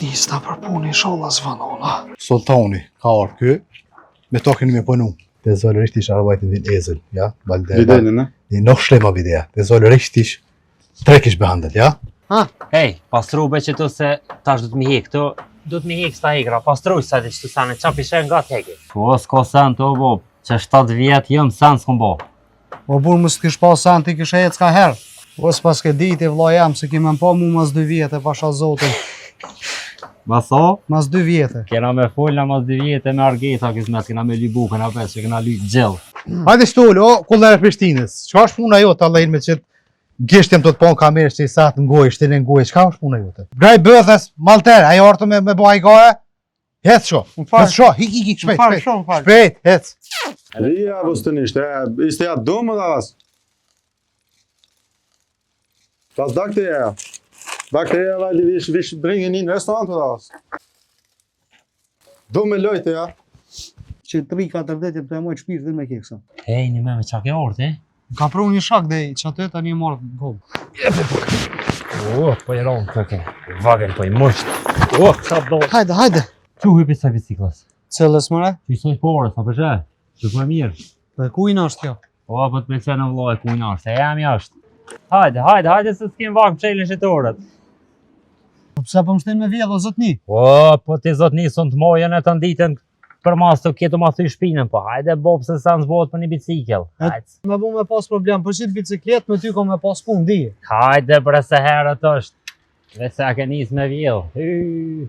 Nista për punë, inshallah zvanona. Sultani, ka orë ky, me to keni me punu. Det är så riktigt arbete vid ezel, ja? Det är nog slemma vid det. Det är så riktigt träckis behandlat, ja? Hej, pastrube që tu se tash du të mi hek këtu, du të mi hek sta hegra, pastruj sa të që të sane, qa pishe nga të heki. Po, s'ko sen të bo, që 7 vjet jëm sen s'kom bo. O burë më s'kish pa sen t'i kishe jetë s'ka herë. O s'pas ke dit e vla jam, se kime më pa mu mas 2 vjetë, pasha zotin. Baso? Mas 2 vjetë. Kena me fulla mas 2 vjetë me argeta kismet, kena me libu, kena pes që kena lyt gjell. Hajde stolë, o, kullere Prishtinës. Çka është puna jote, Allahin me qëtë gishtjem të pon kamerës që i satë ngoj, shtine ngoj, çka është puna jote? Graj bëthes, malter, ajo orto me bëj gare? Hec sho, hec sho, hik, shpejt, hec. Ja, vostënisht, ishte ja domë dhe as. Pas dakte ja. Dakte ja, vali vish bringen in restaurant dhe as. Do me lojte ja. Që 3-4 vete të e mojtë shpirë dhe me keksa. Hej, një me qa ke orë, ti? Ka pru një shak dhe që atë tani e marrë në kohë. O, po i ronë të ke, vagen po i mësht. O, qap do. Hajde. Që hypi sa biciklas? Cëllës mëre? Që i soj pore, sa përshë? Që më mirë. Dhe ku i nashtë kjo? O, po të pëlqen në vloj ku i nashtë, e jam jashtë. Hajde se s'kim vakë pëshelin shqitoret. Pse po më shtin me vjedh o zotni? O, po ti zotni son të mojën e të nditën për mas të kjetu mas të i shpinën, po hajde bo pëse sa nëzbohet për një bicikl. Me bu me pas problem, për qitë biciklet me ty ko me pas pun, di. Hajde bre se herët është, dhe se a ke njës me vjedh.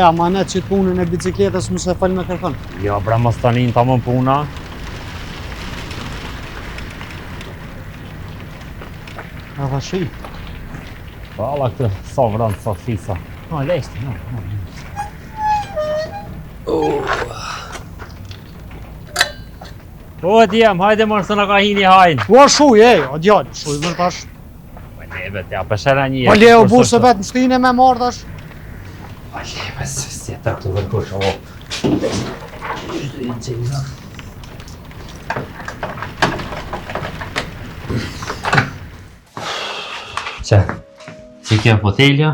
Amanet që të punën e bicikletës mu se falë me kërkon. Jo, bre mos të njën të më puna. A dha shi? Pala këtë, sa vrëndë, sa fisa. No, leshti, no. O, djem, hajde mërë se në ka hini hajnë. Ua shuj, o djallë, shuj vërë tash. Po lebe, tja, pëshera një. Po leo burë se vetë më shtine me marrë tash. Po lebe, se si e të këtë vërkush, o. Që, që kjo potelja,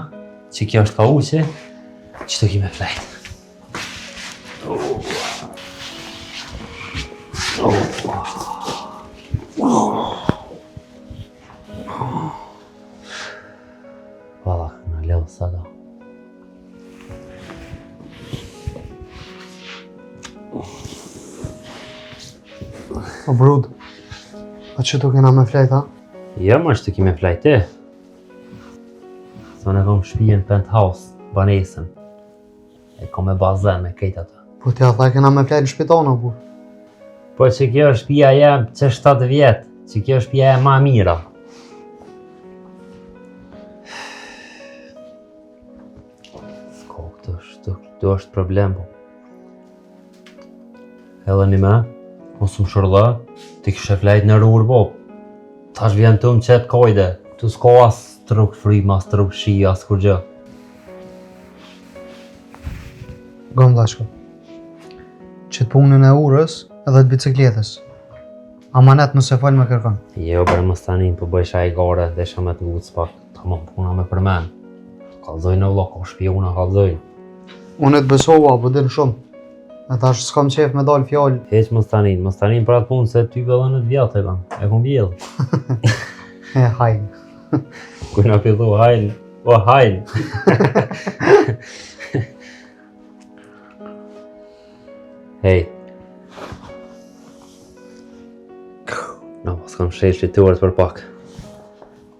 që kjo është ka uqe, që të kime flejt. Valla, në leo sada. O brud, a që të kena me flejt, ha? Jo, më është të kime flejt ti. Sa në kom shpijen penthouse, banesën. E kom e bazen me kejt atë. Po t'ja tha kena me flejt në shpitana, bur. Po që kjo është pia jem që 7 vjetë, që kjo është pia e ma mira. S'ko, këtu është problem, po. Edhe një me, mos më shërla, ti kështë flejt në rrur, po. Tash vjen të më qëtë kojde, tu s'ko as truk frima, as truk shi, as kur gjë. Gëm dashko, që të punën e urës edhe të bicikletës. Amanet më se falë me kërkon. Jo, bre më stanin, po bëjsha i gare dhe isha me të ngutë s'pak, ta më puna me përmen. Kalzojnë e vlo, ka shpiona kalzojnë. Unë e të besova, po din shumë. E thash s'kam qef me dal fjallë. Heq mos tanin për atë punë se ty bëllë në të vjatë e kam. E kom bjellë. E hajnë. Kujna fillu hajnë. O hajnë. Hej. No, pas kam shesh fituart për pak.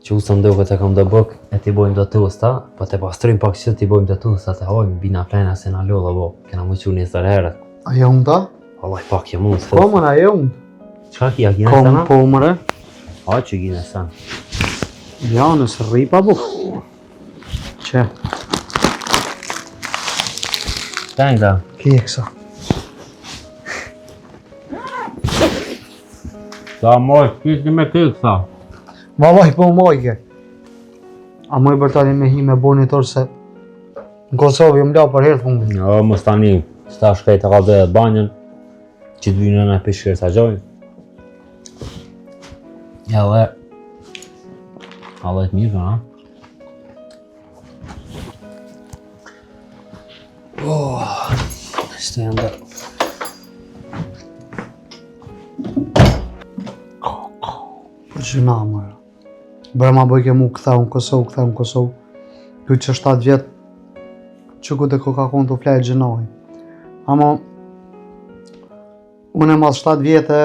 Qusëm duke të kam do bëk, e ti bojmë do tosta, po të pastrojmë pak që ti bojmë do tosta të hojmë, bina plena se na lolla bo, kena mu qurë njësër herët. A jo unë ta? Allaj pak je mund. Po mëna, a jo unë. Qka kja gjine Kom sana? po mëre. A që gjine sana? Ja, nësë rripa buk. Që? Teng da. Keksa. Ta moj, kisni me keksa. Valaj po mojke. A moj bërtani me hi me bonitor se në Kosovë jom la për herë të fundit. Jo, mos tani, sta shkejt e ka dhe banjën, që të vynë në pishkër të gjojnë. Ja dhe, a dhe të mirë, ha? Shtë janë dhe. Po që na mëra. Bërë ma bëjke mu këtha unë Kosovë. Kuj që 7 vjetë që ku të ka konë të flejë gjënohi. Ama unë e mas 7 vjetë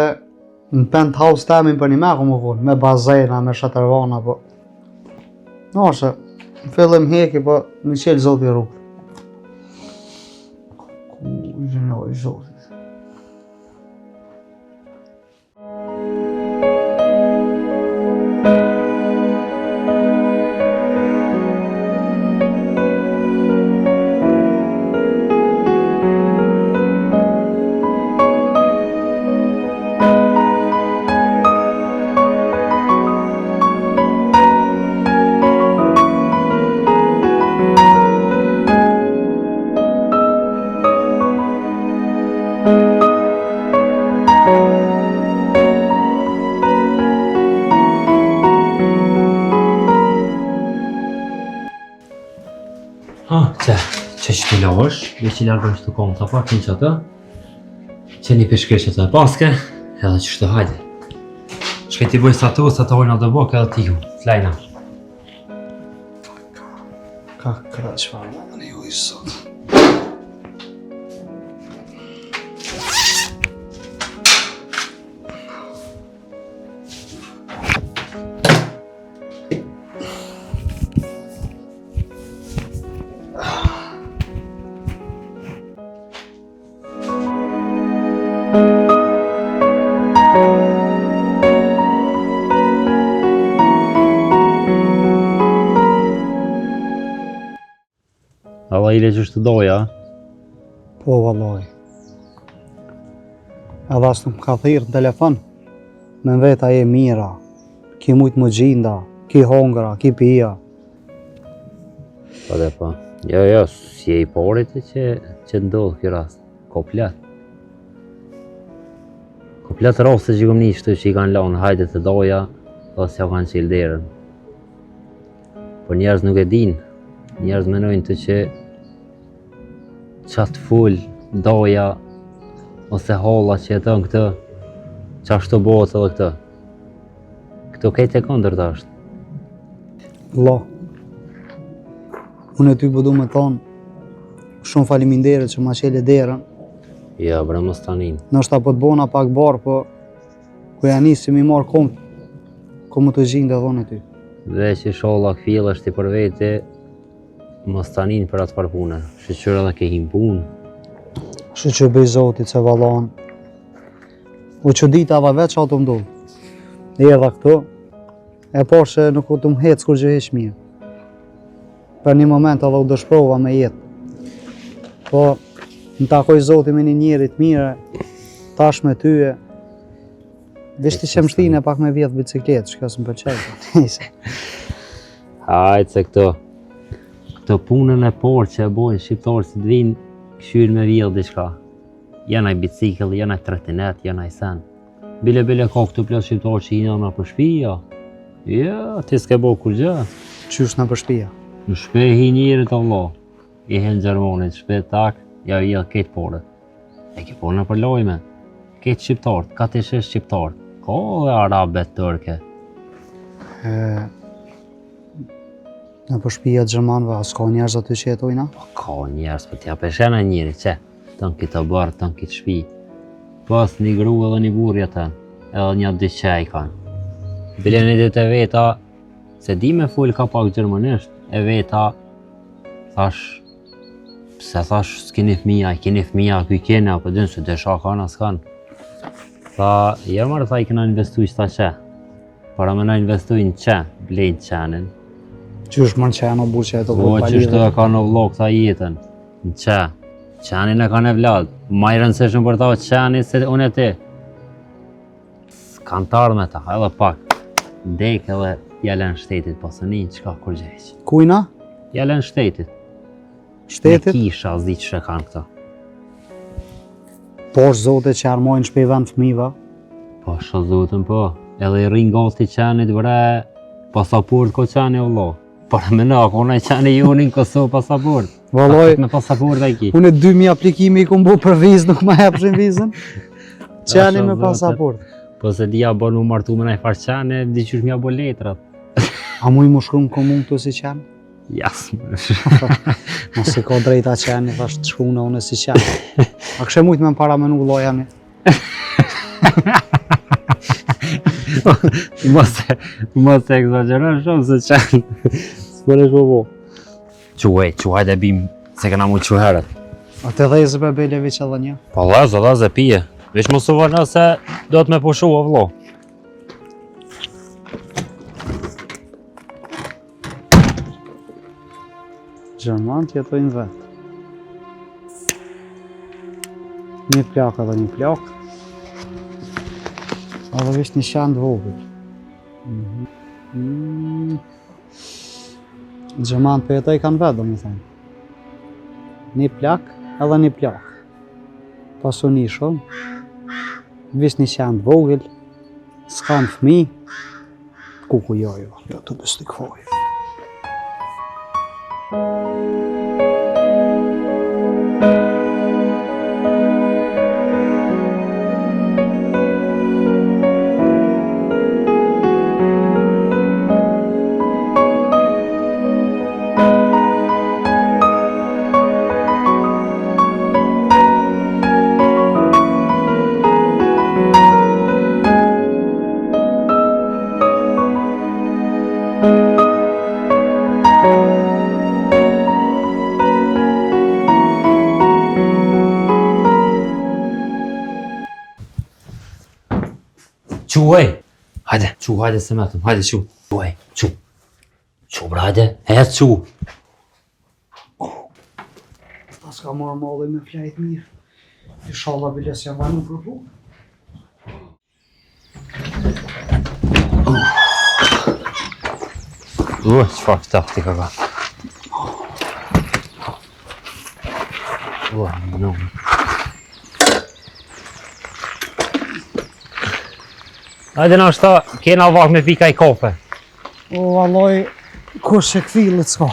në penthouse temin për një me ku më konë, me bazena, me shatërvana, po. Noshe, në fillim heki, po në qelë zoti rrugë. Ku gjënohi zotit. Që që t'i lavësh, dhe që largën që të komë të pak, një që atë, që një pishkeshe të paske, edhe që shtë hajde. Shkej t'i bëj status, sa të hojnë atë bëk, edhe t'i ju, t'lajna. Ka kraq farë, në ju i sot. Alla ile që shtë doja. Po, valloj. Edhe asë më ka thirë në telefon, me veta e mira, ki mujtë më gjinda, ki hongra, ki pia. Po dhe po. Jo, si e i porit që ndodhë kjo rast. Komplet. Komplet raste që kom një shtu që i kanë lanë hajde të doja, ose ja kanë qilë derën. Por njerëz nuk e din. Njerëz menojnë të që qatë full, doja, ose holla që jeton këtë, që ashtu bëhet edhe këtë. Këto kejt e kondër të ashtë. Lo, unë e ty përdu me thonë, shumë faliminderit që ma qele derën, Ja, bre mos tanin. nështë po të bona pak barë, po ku ja nisë që mi marë kom, ku më të gjindë dhe dhone ty. Dhe që sholla këfjell është i për vete, mos tanin për atë për punë. Shqyqyr edhe ke him punë. Shë që bëj zotit se valon. U që dita ava veç ato mdollë. E edhe këto, e por që nuk u të më hecë kur gjë heq mirë. Për një moment edhe u dëshprova me jetë. Po, në takoj zotit me një njerit mire, tash me tyje, vishti që më shtine pak me vjetë bicikletë, që ka së më përqejtë. Hajtë se këto punën e por që e bojnë shqiptarë si të vinë, këshyrë me vjellë diçka. Janaj bicikl, janaj tretinet, janaj sen. Bile ka këtu plot shqiptarë që i njëna për shpija. Ja, ti s'ke bo kur gjë. Qysh në përshpia. Në shpe hi njërit Allah. I hen Gjermonit, shpe tak, ja vjellë ketë porët. E ki po në përlojme. Ketë shqiptarët, ka të shesh shqiptarët. Ka dhe arabe, turke. Në përshpia Gjermanëve, a s'ka njerëz aty që jetojna? Ka njerës, për t'ja peshena njëri, që? Tën këtë bërë, tën këtë shpi. Pas një gru edhe një burja tën, edhe një dy qaj kanë. Bilen e ditë e veta, se di me full ka pak gjermanisht, e veta, thash, pse thash, s'kini fëmija, kuj kene, apo dynë që desha kanë, as kanë. Tha, jërë tha i këna investu i qëta që. Para me na investu i në që, blejnë qenin. Qysh më në qenë o bu që e të Po, qështë e ka në vlog tha jetën, në që. Qenin e ka në vlad, ma i rëndësishëm për ta qenin se unë e ti. Kanë tarë me ta, edhe pak. Ndek edhe jalen shtetit, pasënin, qka kur gjeq. Kujna? Jalen shtetit. Shtetit? Me kisha, zi që e kanë këta. Po është zote që armojnë shpej vend fëmiva? Po, shë zotën po. Edhe i rinë gati qenit bre, pasaport ko qeni o lo. Para me na, kona i qeni joni në Kosovë pasaport. Valoj, Me pasaport e ki. unë 2000 aplikimi i kom bo për vizë, nuk ma hepshin vizën. Qeni me pasaport. Po se dia bo në martu me nëjë farë qeni, di qysh mja bo letrat. A mu i mu shkru në komun të si qeni? Jas. Mos i ka drejta qeni, thash të shkru në unë si qeni. A kështë mujtë me më para menu lojani? Mos e egzageron shumë se qenë. S'për e shumë. Quaj dhe bim, se këna mu quherët. A të dhejzë për belevi që dhe një? Po lezë pije. Vesh mos u vërnë se do të me pushu o vlo. Gjermanët jetojnë vetë. Një plak edhe një plak. Edhe vesh një shanë të vogël. Gjermanët për jetoj kanë vetë, do më thënë. Një plak edhe një plak. Pasuni shumë. Vesh një shanë të vogël. S'kanë fëmi. Kuku jo, të bësë të këfoj. Quaj! Hajde se metëm, hajde qu. Quaj, qu. Qu bra, hajde, hec qu. Ta s'ka marrë malli me flajt mirë. Inshallah biles jam vanu për pu. Qfar taktika ka. No. Hajde na shta, kena vak me pika i kafe. O, valloj, kush e këthillit s'ka.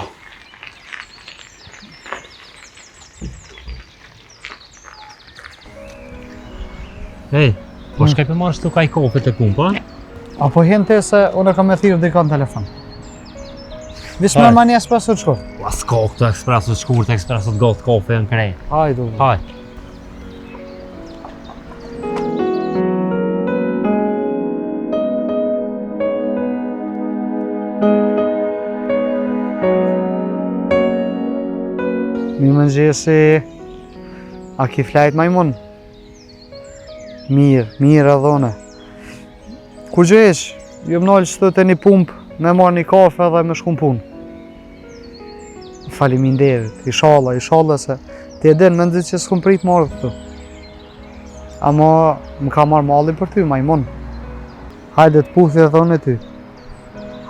Hej, po shkaj për marrë shtu ka i kafe të kumë, pa? Apo hente se unë e kam e thirë dika në telefon. Vish me ma një espresso të shkurt. Pa s'ka këto ekspreso të shkurt, ekspreso të gotë kafe në krej. Hajdu. Hajde. Mi më nëgjesi, a ki flajt majmun? Mirë edhe une. Kur gjesh, ju më nalë që të të një pumpë, me marrë një kafe dhe me shku në punë. Faleminderit, inshallah se ti e din, me ndzi që s'kum prit marrë këtu. Ama më ka marrë mallin për ty, majmun. Hajde të puthi edhe une ty.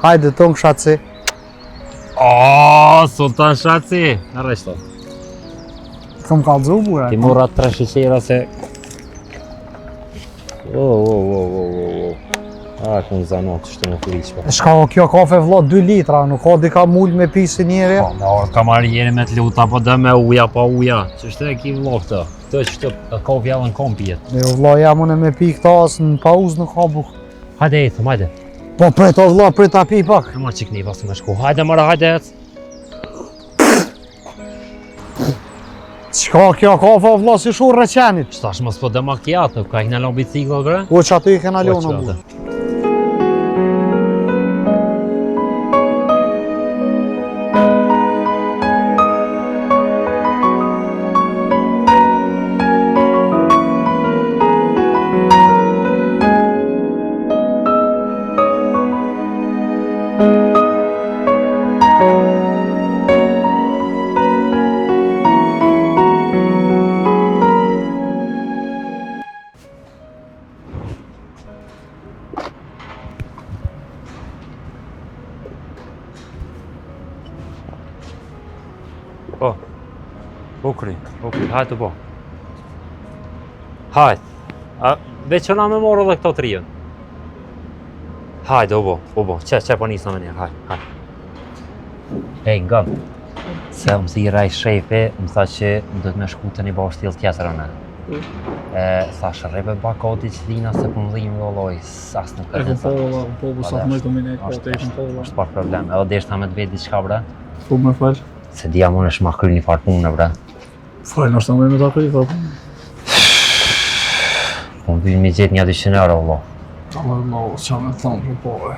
Hajde të në shaci. Sultan Shaci! Arreshto. Kam kallëzu, bura. Ti mora 3 sheqera se... A, kënë zanot, që të në kuriqme. Shka kjo kafe vlla 2 litra, nuk ka dika mull me pi si njeri. Po, me orë ka marrë jeni me të luta, po dhe me uja, pa uja. Që shte e ki vlo këta? Këtë që të ka vjallën kompi jetë. Ne o vlla jam unë me pi këta as në pauzë nuk ka buk. Hajde ecëm, hajde. Po prit o vlla, prit ta pi pak. E marë qik një pasë me shku. Hajde mara, hajde ecë. Çka kjo kafa o vlla si shurë reqenit? Qëtash mos po dhe macchiato, ka i në lo biciklo bre? O që aty i kena ljonë o bu. Po. Ukri, hajde të po. Hajde. Veç që na me morë dhe këto të rion. Hajde, o bo. Që po nisë në menjerë, hajde. Ej, nga. Se më si i raj shefi, më tha që më dhëtë me shku të një bërë stil tjetër në. Thash rrebe bakoti që dhina se për më dhimë dhe loj, as nuk E kom po, sa të më kombinat, po të e kom po. është par problem, edhe desh ta me të vetë diçka bre. Po më falë. Se dhja më është ma kry një farë punë bre. Falë, është të me ta kry, po. Po më vynë mi gjetë një 200 euro, vlo. Allah, qa me thonë, po e.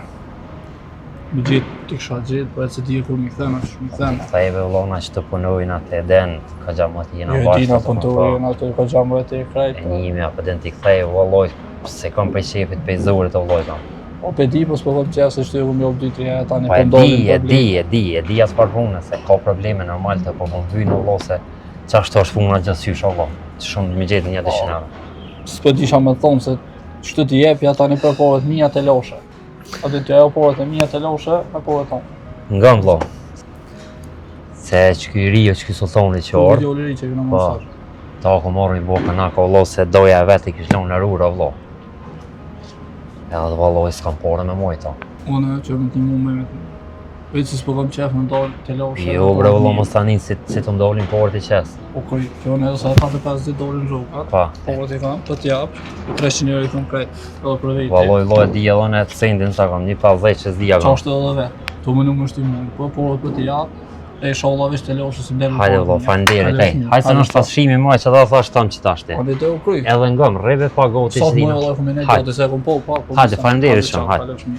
Mi gjetë, të kësha gjetë, po e që di e kur mi këthena, mi këthena. Thejve vlona që të punojnë atë den, ka gjamë atë jena Jo, bashkë. dina puntojnë, ato ka gjamë e të e krajt. E njimi apë den t'i kthej, vëlloj, se kom prej shefit pejzorit o vloj kam. Po pe di, po s'po kom qefë se shtu e kom jopë 2-3 herë tani Po po e ndodhin problem. di as par punë, se ka probleme normal të po më vynë o vlo se qashtu është puna gjësysh o vlo. Që shumë mi gjetë një 200 euro. S'po disha me thonë se shtu t'i jepja tani për povet mija të loshe. Aty të ajo povet e mija të loshe, me povet tonë. Nga më vlo. Se që ky rio që ky sultoni që Po orë, video liri që këna po, mësar. ta ku morë një boka na ka vlo se doja e vetë i kish lonë në rurë o vlo. Edhe të valloj s'kam pore me mojta. Unë që më t'i mu me të veç se s'po kam qef më ndalë të loshe. Jo bre vëllo mos tani si të ndolin porë të qes. Po koj, kjo në edhe sa 50 dolin rrugat. Pa. Povet i kam, të t'japë, 300 euro i kam krejt, edhe për vejti. Valloj loj di edhe në të sendin sa kam, një 50 që s'dia kam. Qashtë edhe vetë, tu më nuk më shtu mund, po povet për t'japë, e inshallah veç të loshe si mdelë. Hajde vëllo, falenderit, ej. Hajde se në shtasëshimi moj që da thash tam që tashti. Hajde të u kryj. Edhe ngëm, rrebe pa goti Sa që të dina. mëjë Allah këmë e Hajde. gjatë, se kom po. Hajde, falenderit shumë, hajde.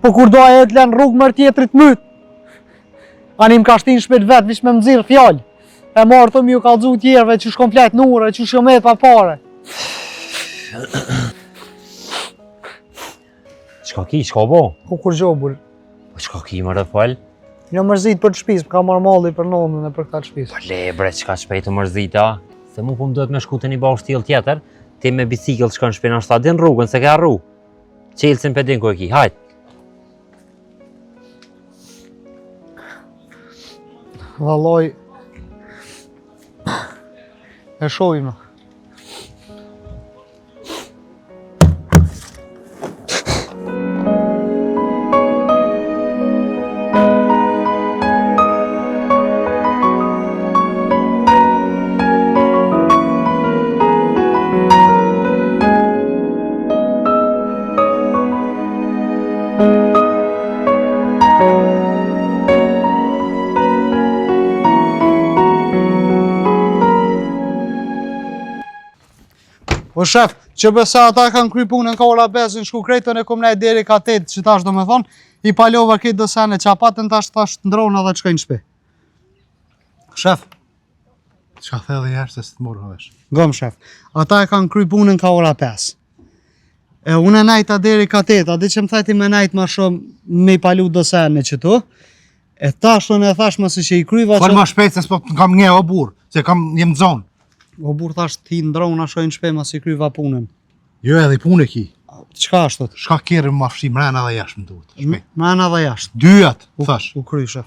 Po kur do e të lënë rrugë mërë tjetrit myt. Ani më ka shtin shpet vetë, vish me më zirë fjallë. E marë të mi u kalëzu tjerve që shkom plejt nure, që shkomet pa pare. Qka ki, qka bo? Ku kur gjobur. Po qka ki më rëfal? Jo mërzit për të shpis, ka marrë malli për nonën e për këta të shpis. Po le bre, qka shpejt të mërzita? Se mu po më duhet me shku të një bashkë stil tjetër, ti me bicikl shkon shpina shta din rrugën se ka rru. Qelsin për din ku e ki, hajt. Valloj, e shojmë. O shef, që besa ata kanë kry punën ka ora 5 në shku krejtën e kom nej deri ka 8 që tash do me thonë, i palova këtë do sene qapatën tash të ndronë edhe qkajnë shpe. Shef, Qa the dhe jashtë se s'të morë në vesh. gëm shef, ata e kanë kry punën ka ora 5. E unë e najta deri ka 8, a di që më thajti me najt ma shumë me i palu do sene që tu, e tash unë e thash mësë që i kryva Fal ma shpejt se s'po kam nge o burë, se kam jem zonë. O burë thash ti ndronë a shojnë shpe mësë i kryva punën. Jo edhe i punë e ki. Qka ashtot? Shka kjerë më afshi mrena dhe jashtë më duhet. Shpejt. Mrena dhe jashtë. Dyjat, thash. U kry shef.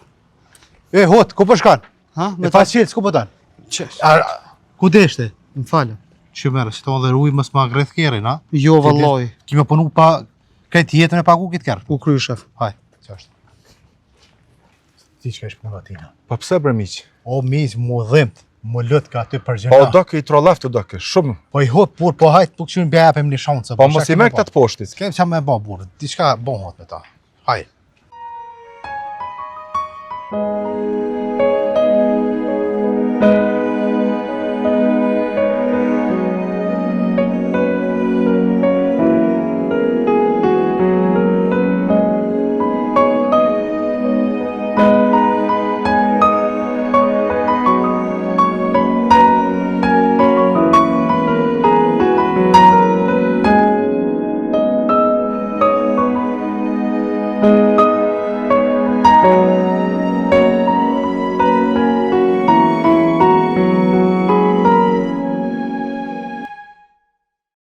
E hot, ku po shkan? Ha? E fa qelës, ku po tanë? Qesh. Ku deshte? Më falë. Që merë, si tonë dhe ruj mësë ma greth kjerën, ha? Jo valloj. Kime punu pa këtë jetën e pagu këtë kjerë. U kry shef. Haj, që është. Ti që ka ishë punu atina. Po pse bre miq? O miq, mu dhimt, Më lët ka aty për Po gjëna. doke I trollaf të doke, shumë. Po I hop burr, po hajt, po kështu mbi japim një shansë. Po mos I merr këtë të poshtit. S'kem çfarë më bë burr. Diçka bëhet me ta. Haj.